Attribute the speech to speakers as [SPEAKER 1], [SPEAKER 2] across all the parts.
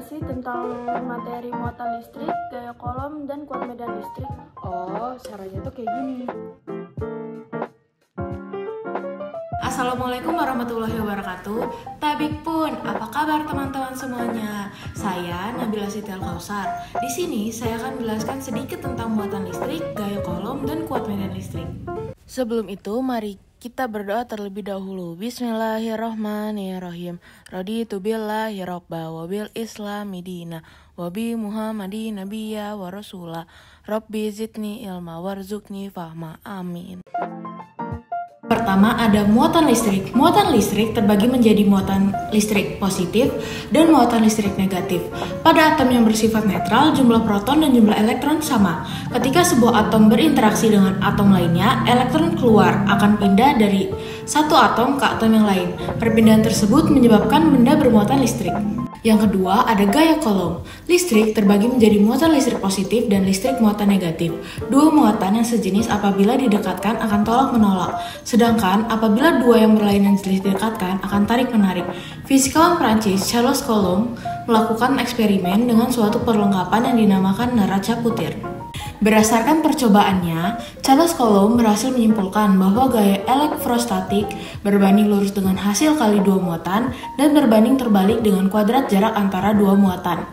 [SPEAKER 1] sih tentang materi muatan listrik, gaya kolom, dan kuat medan listrik.
[SPEAKER 2] Oh, caranya tuh kayak gini.
[SPEAKER 3] Assalamualaikum warahmatullahi wabarakatuh. Tabik pun, apa kabar teman-teman semuanya? Saya Nabila Siti Al-Kausar. Di sini saya akan menjelaskan sedikit tentang muatan listrik, gaya kolom, dan kuat medan listrik. Sebelum itu, mari kita berdoa terlebih dahulu. Bismillahirrahmanirrahim. Raditu billahi robba wa bil islami dina wa bi muhammadin nabiyya wa rasula. Rabbi zidni ilma warzuqni fahma. Amin. Pertama ada muatan listrik. Muatan listrik terbagi menjadi muatan listrik positif dan muatan listrik negatif. Pada atom yang bersifat netral, jumlah proton dan jumlah elektron sama. Ketika sebuah atom berinteraksi dengan atom lainnya, elektron keluar akan pindah dari satu atom ke atom yang lain. Perpindahan tersebut menyebabkan benda bermuatan listrik. Yang kedua, ada gaya kolom. Listrik terbagi menjadi muatan listrik positif dan listrik muatan negatif. Dua muatan yang sejenis apabila didekatkan akan tolak-menolak. Sedangkan apabila dua yang berlainan jenis didekatkan akan tarik-menarik. Fisikawan Prancis Charles Coulomb melakukan eksperimen dengan suatu perlengkapan yang dinamakan neraca putir. Berdasarkan percobaannya, Charles Coulomb berhasil menyimpulkan bahwa gaya elektrostatik berbanding lurus dengan hasil kali dua muatan dan berbanding terbalik dengan kuadrat jarak antara dua muatan.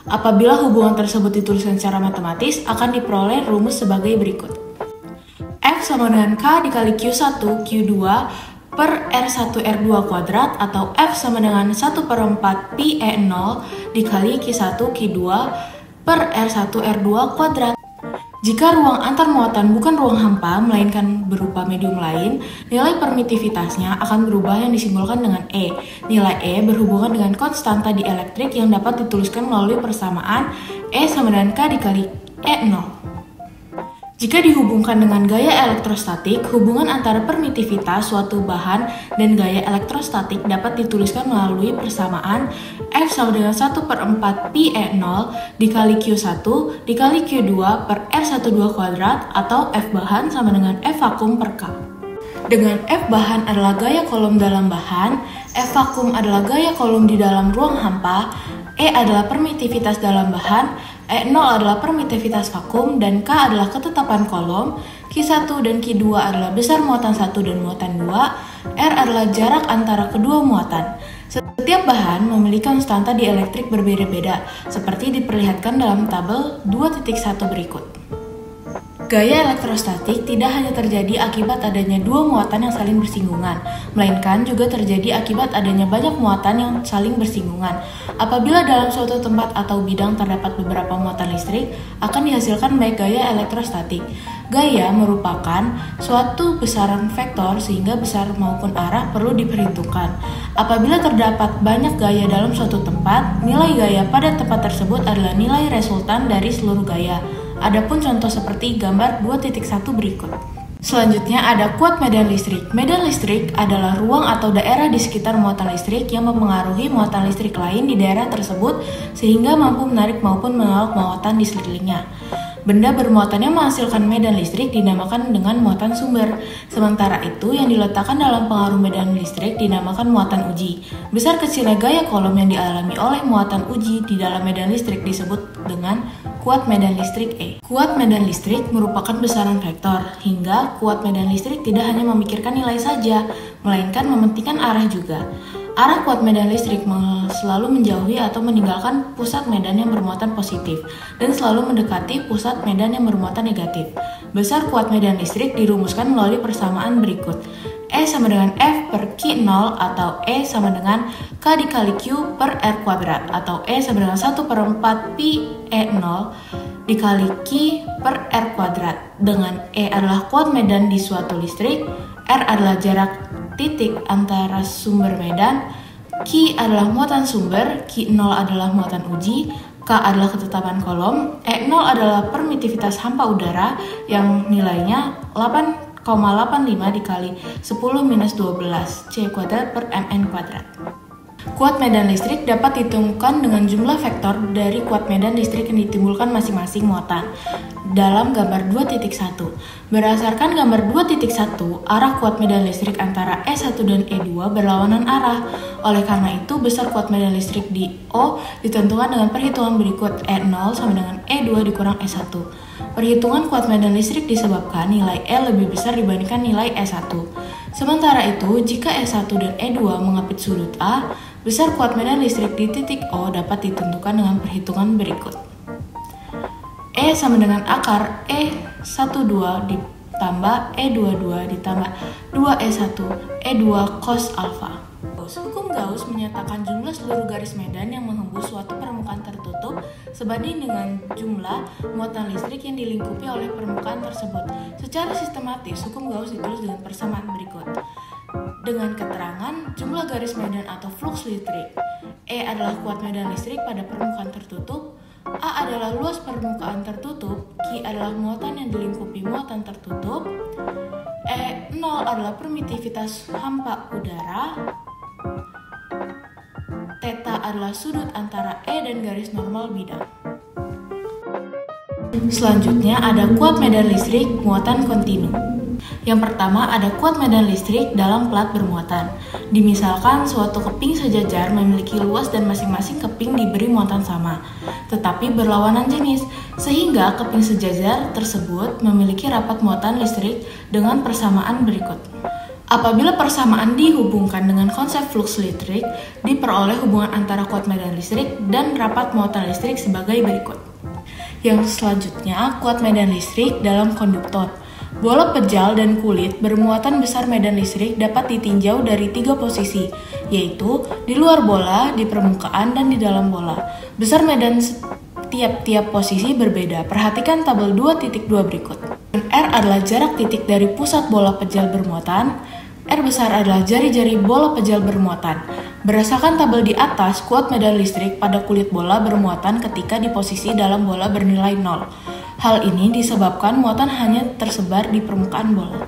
[SPEAKER 3] Apabila hubungan tersebut dituliskan secara matematis, akan diperoleh rumus sebagai berikut. F sama dengan K dikali Q1 Q2 per R1 R2 kuadrat atau F sama dengan 1/4 Pi E0 dikali Q1 Q2 per R1 R2 kuadrat. Jika ruang antar muatan bukan ruang hampa, melainkan berupa medium lain, nilai permitivitasnya akan berubah yang disimbolkan dengan E. Nilai E berhubungan dengan konstanta dielektrik yang dapat dituliskan melalui persamaan E sama dengan K dikali E0. Jika dihubungkan dengan gaya elektrostatik, hubungan antara permitivitas suatu bahan dan gaya elektrostatik dapat dituliskan melalui persamaan F sama dengan 1/4 Pi E0 dikali Q1 dikali Q2 per R12 kuadrat atau F bahan sama dengan F vakum per K. Dengan F bahan adalah gaya kolom dalam bahan, F vakum adalah gaya kolom di dalam ruang hampa, E adalah permitivitas dalam bahan, E0 adalah permitivitas vakum, dan K adalah ketetapan kolom, Q1 dan Q2 adalah besar muatan 1 dan muatan 2, R adalah jarak antara kedua muatan. Setiap bahan memiliki konstanta dielektrik berbeda-beda, seperti diperlihatkan dalam tabel 2.1 berikut. Gaya elektrostatik tidak hanya terjadi akibat adanya dua muatan yang saling bersinggungan, melainkan juga terjadi akibat adanya banyak muatan yang saling bersinggungan. Apabila dalam suatu tempat atau bidang terdapat beberapa muatan listrik, akan dihasilkan baik gaya elektrostatik. Gaya merupakan suatu besaran vektor sehingga besar maupun arah perlu diperhitungkan. Apabila terdapat banyak gaya dalam suatu tempat, nilai gaya pada tempat tersebut adalah nilai resultan dari seluruh gaya. Adapun contoh seperti gambar 2.1 berikut. Selanjutnya ada kuat medan listrik. Medan listrik adalah ruang atau daerah di sekitar muatan listrik yang mempengaruhi muatan listrik lain di daerah tersebut sehingga mampu menarik maupun menolak muatan di sekelilingnya. Benda bermuatan yang menghasilkan medan listrik dinamakan dengan muatan sumber. Sementara itu, yang diletakkan dalam pengaruh medan listrik dinamakan muatan uji. Besar kecilnya gaya kolom yang dialami oleh muatan uji di dalam medan listrik disebut dengan kuat medan listrik E. Kuat medan listrik merupakan besaran vektor, hingga kuat medan listrik tidak hanya memikirkan nilai saja, melainkan mementingkan arah juga. Arah kuat medan listrik selalu menjauhi atau meninggalkan pusat medan yang bermuatan positif dan selalu mendekati pusat medan yang bermuatan negatif. Besar kuat medan listrik dirumuskan melalui persamaan berikut. E sama dengan F per Q0 atau E sama dengan K dikali Q per R kuadrat atau E sama dengan 1/4 Pi E0 dikali Q per R kuadrat. Dengan E adalah kuat medan di suatu listrik, R adalah jarak titik antara sumber medan, Q adalah muatan sumber, Q0 adalah muatan uji, K adalah ketetapan kolom, E0 adalah permitivitas hampa udara yang nilainya 8,85 dikali 10 minus 12 C kuadrat per Mn kuadrat. Kuat medan listrik dapat ditentukan dengan jumlah vektor dari kuat medan listrik yang ditimbulkan masing-masing muatan dalam gambar 2.1. Berdasarkan gambar 2.1, arah kuat medan listrik antara E1 dan E2 berlawanan arah. Oleh karena itu, besar kuat medan listrik di O ditentukan dengan perhitungan berikut: E0 sama dengan E2 dikurang E1. Perhitungan kuat medan listrik disebabkan nilai E lebih besar dibandingkan nilai E1. Sementara itu, jika E1 dan E2 mengapit sudut A, besar kuat medan listrik di titik O dapat ditentukan dengan perhitungan berikut. E sama dengan akar E12 ditambah E22 ditambah 2E1 E2 cos alfa. Hukum Gauss menyatakan jumlah seluruh garis medan yang menghembus suatu permukaan tertutup sebanding dengan jumlah muatan listrik yang dilingkupi oleh permukaan tersebut. Secara sistematis, hukum Gauss ditulis dengan persamaan berikut. Dengan keterangan jumlah garis medan atau flux listrik, E adalah kuat medan listrik pada permukaan tertutup, A adalah luas permukaan tertutup, Q adalah muatan yang dilingkupi muatan tertutup, E0 adalah permitivitas hampa udara, Theta adalah sudut antara E dan garis normal bidang. Selanjutnya ada kuat medan listrik muatan kontinu. Yang pertama ada kuat medan listrik dalam plat bermuatan. Dimisalkan suatu keping sejajar memiliki luas dan masing-masing keping diberi muatan sama, tetapi berlawanan jenis, sehingga keping sejajar tersebut memiliki rapat muatan listrik dengan persamaan berikut. Apabila persamaan dihubungkan dengan konsep flux listrik, diperoleh hubungan antara kuat medan listrik dan rapat muatan listrik sebagai berikut. Yang selanjutnya, kuat medan listrik dalam konduktor. Bola pejal dan kulit bermuatan besar medan listrik dapat ditinjau dari 3 posisi, yaitu di luar bola, di permukaan, dan di dalam bola. Besar medan tiap-tiap posisi berbeda. Perhatikan tabel 2.2 berikut. R adalah jarak titik dari pusat bola pejal bermuatan. R besar adalah jari-jari bola pejal bermuatan. Berdasarkan tabel di atas, kuat medan listrik pada kulit bola bermuatan ketika di posisi dalam bola bernilai 0. Hal ini disebabkan muatan hanya tersebar di permukaan bola.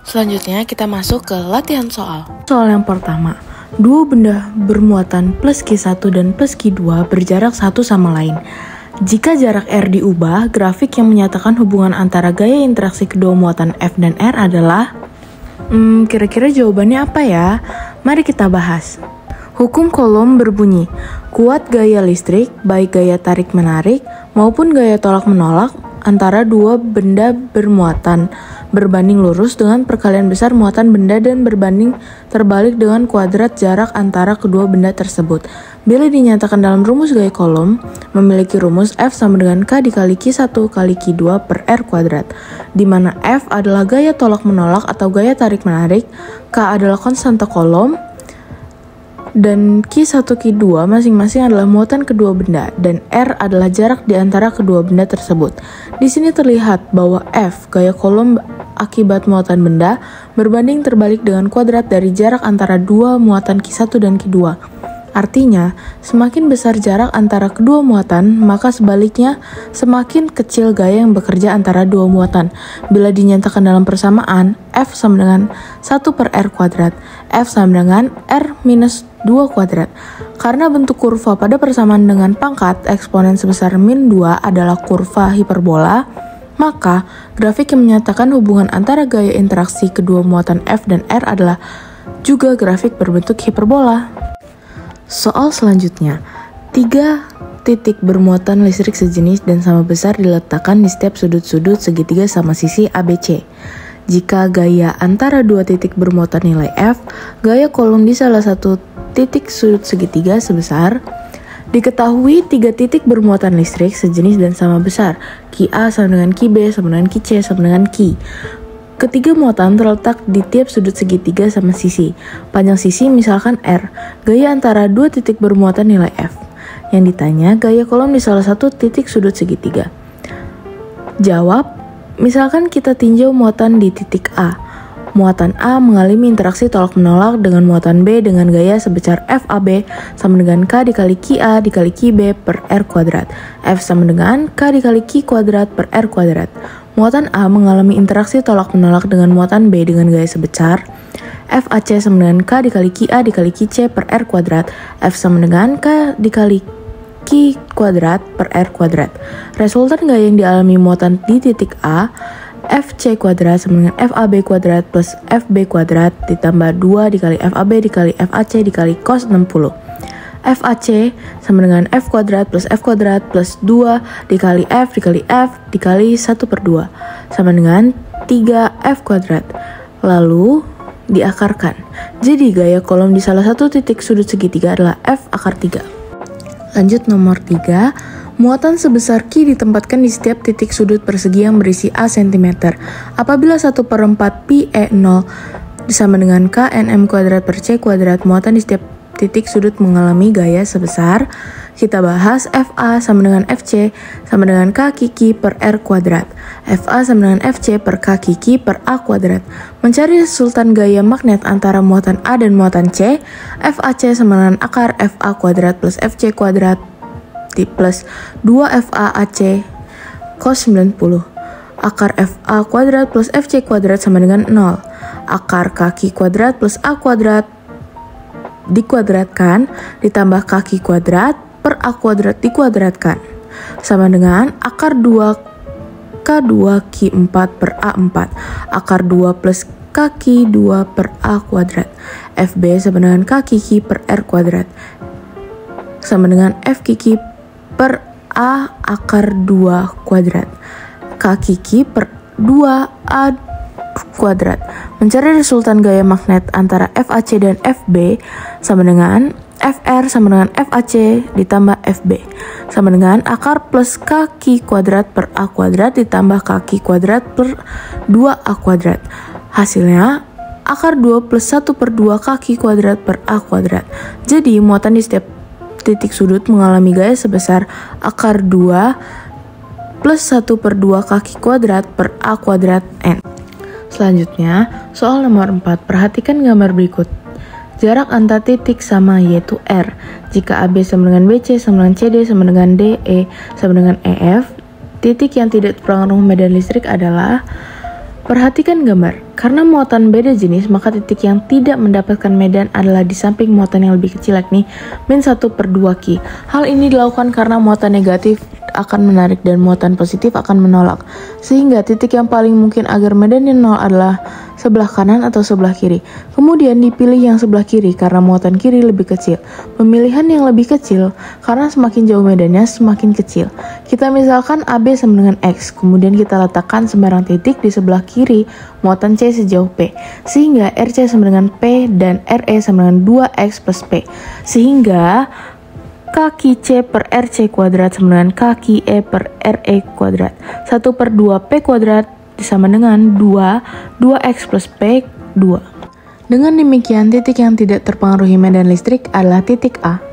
[SPEAKER 3] Selanjutnya kita masuk ke latihan soal. Soal yang pertama, dua benda bermuatan plus Q1 dan plus Q2 berjarak satu sama lain. Jika jarak R diubah, grafik yang menyatakan hubungan antara gaya interaksi kedua muatan F dan R adalah... kira-kira jawabannya apa ya? Mari kita bahas. Hukum Coulomb berbunyi, kuat gaya listrik, baik gaya tarik-menarik maupun gaya tolak-menolak antara dua benda bermuatan berbanding lurus dengan perkalian besar muatan benda dan berbanding terbalik dengan kuadrat jarak antara kedua benda tersebut. Bila dinyatakan dalam rumus gaya Coulomb, memiliki rumus F sama dengan K dikali Q1 kali Q2 per R kuadrat, di mana F adalah gaya tolak-menolak atau gaya tarik-menarik, K adalah konstanta Coulomb, dan Q1, Q2 masing-masing adalah muatan kedua benda, dan R adalah jarak di antara kedua benda tersebut. Di sini terlihat bahwa F, gaya Coulomb akibat muatan benda, berbanding terbalik dengan kuadrat dari jarak antara dua muatan Q1 dan Q2. Artinya, semakin besar jarak antara kedua muatan, maka sebaliknya semakin kecil gaya yang bekerja antara dua muatan. Bila dinyatakan dalam persamaan, F sama dengan 1 per R kuadrat, F sama dengan R minus 2 kuadrat. Karena bentuk kurva pada persamaan dengan pangkat eksponen sebesar min 2 adalah kurva hiperbola, maka grafik yang menyatakan hubungan antara gaya interaksi kedua muatan F dan R adalah juga grafik berbentuk hiperbola. Soal selanjutnya, 3 titik bermuatan listrik sejenis dan sama besar diletakkan di setiap sudut-sudut segitiga sama sisi ABC. Jika gaya antara dua titik bermuatan nilai F, gaya Coulomb di salah satu titik sudut segitiga sebesar. Diketahui 3 titik bermuatan listrik sejenis dan sama besar, QA sama dengan QB sama dengan QC sama dengan Q. Ketiga muatan terletak di tiap sudut segitiga sama sisi. Panjang sisi misalkan R. Gaya antara dua titik bermuatan nilai F. Yang ditanya, gaya Coulomb di salah satu titik sudut segitiga. Jawab, misalkan kita tinjau muatan di titik A. Muatan A mengalami interaksi tolak-menolak dengan muatan B dengan gaya sebesar FAB sama dengan K dikali QA dikali QB per R kuadrat. F sama dengan K dikali Q kuadrat per R kuadrat.
[SPEAKER 4] muatan A mengalami interaksi tolak-menolak dengan muatan B dengan gaya sebesar FAC sama dengan K dikali QA dikali QC per R kuadrat, F sama dengan K dikali Q kuadrat per R kuadrat. Resultan gaya yang dialami muatan di titik A, FC kuadrat sama dengan FAB kuadrat plus FB kuadrat ditambah 2 dikali FAB dikali FAC dikali cos 60. FAC sama dengan F kuadrat plus 2 dikali F dikali 1/2 sama dengan 3F kuadrat. Lalu diakarkan. Jadi gaya kolom di salah satu titik sudut segitiga adalah F akar 3. Lanjut nomor 3. Muatan sebesar Q ditempatkan di setiap titik sudut persegi yang berisi A cm. Apabila 1/4 pi E0 sama dengan K nm kuadrat per C kuadrat, muatan di setiap titik sudut mengalami gaya sebesar, kita bahas FA sama dengan FC sama dengan K kiki per R kuadrat. FA sama dengan FC per K kiki per A kuadrat. Mencari resultan gaya magnet antara muatan A dan muatan C, FAC sama dengan akar FA kuadrat plus FC kuadrat plus 2FAAC cos 90. Akar FA kuadrat plus FC kuadrat sama dengan 0. Akar kaki kuadrat plus A kuadrat dikuadratkan ditambah kaki kuadrat per A kuadrat dikuadratkan sama dengan akar 2K2 Q4 per A4. Akar 2 plus kaki 2 per A kuadrat. FB sama dengan kaki Q per R kuadrat sama dengan F kiki per A akar 2 kuadrat. Kaki Q per 2A kuadrat. Mencari resultan gaya magnet antara FAC dan FB sama dengan FR sama dengan FAC ditambah FB sama dengan akar plus kaki kuadrat per A kuadrat ditambah kaki kuadrat per 2A kuadrat. Hasilnya akar 2 plus 1/2 kaki kuadrat per A kuadrat. Jadi muatan di setiap titik sudut mengalami gaya sebesar akar 2 plus 1/2 kaki kuadrat per A kuadrat N. Selanjutnya, soal nomor 4. Perhatikan gambar berikut. Jarak antar titik sama yaitu R. Jika AB sama dengan BC sama dengan CD sama dengan DE sama dengan EF, titik yang tidak terpengaruh medan listrik adalah. Perhatikan gambar. Karena muatan beda jenis, maka titik yang tidak mendapatkan medan adalah di samping muatan yang lebih kecil, yakni min 1/2 Q. Hal ini dilakukan karena muatan negatif akan menarik dan muatan positif akan menolak. Sehingga titik yang paling mungkin agar medannya 0 adalah sebelah kanan atau sebelah kiri. Kemudian dipilih yang sebelah kiri karena muatan kiri lebih kecil. Pemilihan yang lebih kecil karena semakin jauh medannya semakin kecil. Kita misalkan AB sama dengan X, kemudian kita letakkan sembarang titik di sebelah kiri muatan C sejauh P. Sehingga RC sama dengan P dan RE sama dengan 2X plus P. Sehingga kaki C per RC kuadrat sama dengan kaki E per RE kuadrat. 1/2 P kuadrat sama dengan 2X plus P 2. Dengan demikian, titik yang tidak terpengaruhi medan listrik adalah titik A.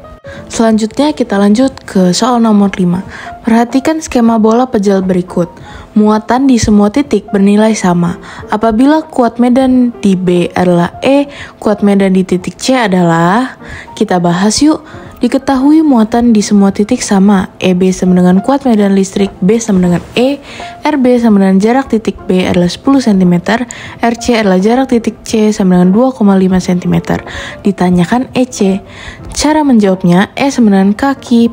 [SPEAKER 4] Selanjutnya kita lanjut ke soal nomor 5. Perhatikan skema bola pejal berikut. Muatan di semua titik bernilai sama. Apabila kuat medan di B adalah E, kuat medan di titik C adalah, kita bahas yuk. Diketahui muatan di semua titik sama. EB sama dengan kuat medan listrik B sama dengan E, RB sama dengan jarak titik B adalah 10 cm, RC adalah jarak titik C sama dengan 2,5 cm. Ditanyakan EC. Cara menjawabnya, E sama dengan kaki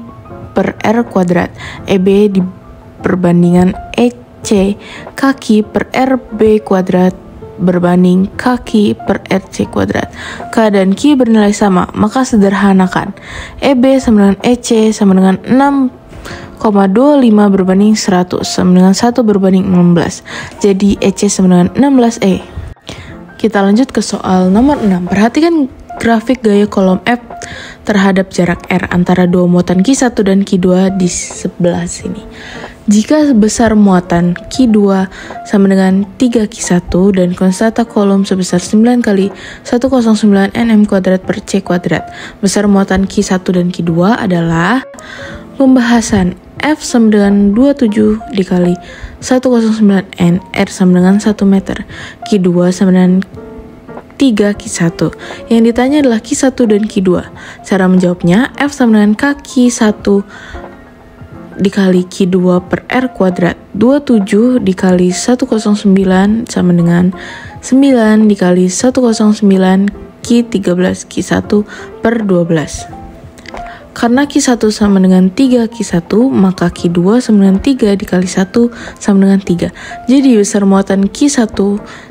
[SPEAKER 4] per R kuadrat, EB diperbandingan EC, kaki per RB kuadrat berbanding kaki per RC kuadrat. K dan Q bernilai sama, maka sederhanakan. EB sama dengan EC sama dengan 6,25 berbanding 100 sama dengan 1 berbanding 16. Jadi EC sama dengan 16E. Kita lanjut ke soal nomor 6. Perhatikan grafik gaya kolom F terhadap jarak R antara dua muatan Q1 dan Q2 di sebelah sini. Jika besar muatan Q2 sama dengan 3Q1 dan konstanta kolom sebesar 9 kali 109 nm kuadrat per C kuadrat, besar muatan Q1 dan Q2 adalah pembahasan F sama dengan 27 dikali 109 N, R sama dengan 1 meter, Q2 sama dengan 3Q1. Yang ditanya adalah Q1 dan Q2. Cara menjawabnya, F sama dengan kaki 1 dikali Q2 per R kuadrat. 27 dikali 109 sama dengan 9 dikali 109 Q13 Q1 per 12. Karena Q1 sama dengan 3 Q1, maka Q2 sama dengan 3 dikali 1 sama dengan 3. Jadi besar muatan Q1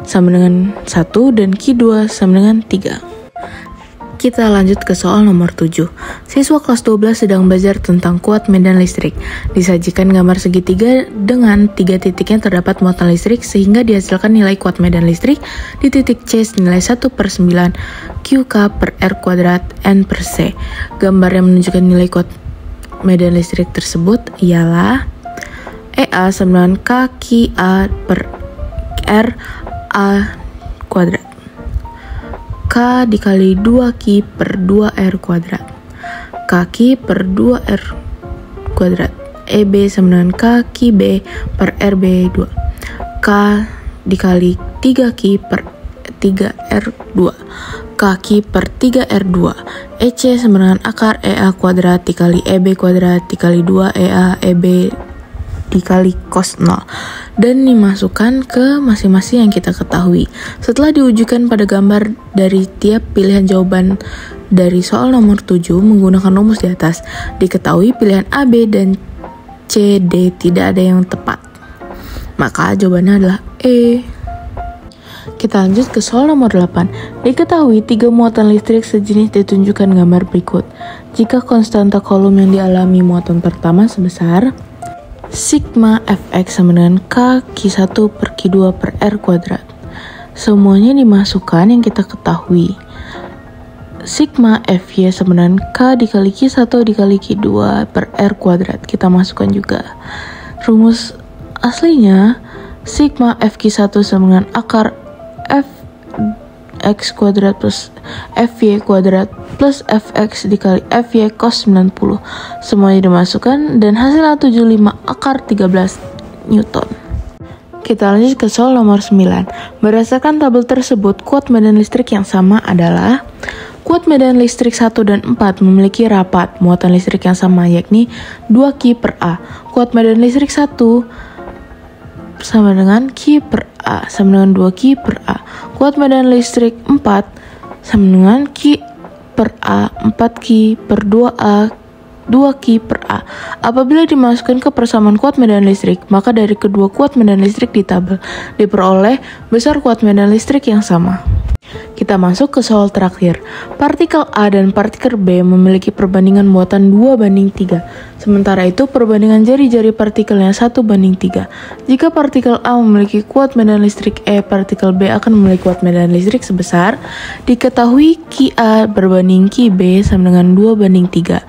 [SPEAKER 4] sama dengan 1 dan Q2 sama dengan 3. Kita lanjut ke soal nomor 7. Siswa kelas 12 sedang belajar tentang kuat medan listrik. Disajikan gambar segitiga dengan 3 titiknya terdapat muatan listrik sehingga dihasilkan nilai kuat medan listrik di titik C senilai 1/9 QK per R kuadrat N per C. Gambar yang menunjukkan nilai kuat medan listrik tersebut ialah EA sama dengan KQA per R A kuadrat. K dikali 2Q per 2R kuadrat. KQ per 2R kuadrat. EB sama dengan KQB per RB2. K dikali 3Q per 3R2. KQ per 3R2. EC sama dengan akar EA kuadrat dikali EB kuadrat dikali 2 EA EB dikali cos 0 dan dimasukkan ke masing-masing yang kita ketahui. Setelah diujikan pada gambar dari tiap pilihan jawaban dari soal nomor 7 menggunakan rumus di atas, diketahui pilihan A, B, dan C, D tidak ada yang tepat. Maka jawabannya adalah E. Kita lanjut ke soal nomor 8. Diketahui 3 muatan listrik sejenis ditunjukkan gambar berikut. Jika konstanta kolom yang dialami muatan pertama sebesar sigma Fx sama dengan K Q1 per Q2 per R kuadrat. Semuanya dimasukkan yang kita ketahui. Sigma Fy sama dengan K dikali Q1 dikali Q2 per R kuadrat. Kita masukkan juga. Rumus aslinya sigma Fq1 sama dengan akar Fx kuadrat plus Fy kuadrat plus Fx dikali Fy cos 90. Semuanya dimasukkan dan hasilnya 75 akar 13 Newton. Kita lanjut ke soal nomor 9. Berdasarkan tabel tersebut, kuat medan listrik yang sama adalah kuat medan listrik 1 dan 4 memiliki rapat muatan listrik yang sama yakni 2Q per A. Kuat medan listrik 1 sama dengan Q per A sama dengan 2Q per A. Kuat medan listrik 4 sama dengan Q per A 4Q per 2A 2Q per A. Apabila dimasukkan ke persamaan kuat medan listrik, maka dari kedua kuat medan listrik di tabel diperoleh besar kuat medan listrik yang sama. Kita masuk ke soal terakhir. Partikel A dan partikel B memiliki perbandingan muatan 2/3. Sementara itu perbandingan jari-jari partikelnya 1/3. Jika partikel A memiliki kuat medan listrik E, partikel B akan memiliki kuat medan listrik sebesar. Diketahui QA berbanding QB sama dengan 2/3.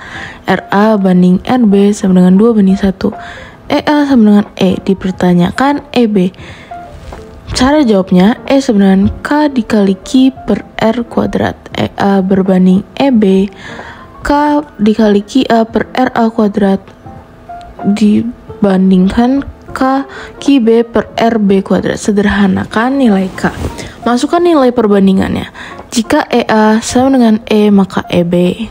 [SPEAKER 4] RA banding RB sama dengan 2/1. EA sama dengan E. Dipertanyakan EB. Cara jawabnya, E sama dengan K dikali Q per R kuadrat. EA berbanding EB, K dikali QA per RA kuadrat dibandingkan K QB per RB kuadrat. Sederhanakan nilai K. Masukkan nilai perbandingannya. Jika EA sama dengan E, maka EB.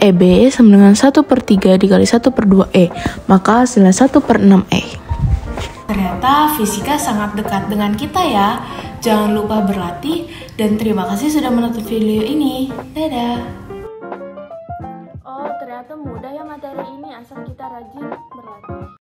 [SPEAKER 4] EB sama dengan 1/3 dikali 1/2E, maka hasilnya 1/6E.
[SPEAKER 3] Ternyata fisika sangat dekat dengan kita ya. Jangan lupa berlatih dan terima kasih sudah menonton video ini. Dadah.
[SPEAKER 1] Oh, ternyata mudah ya materi ini asal kita rajin berlatih.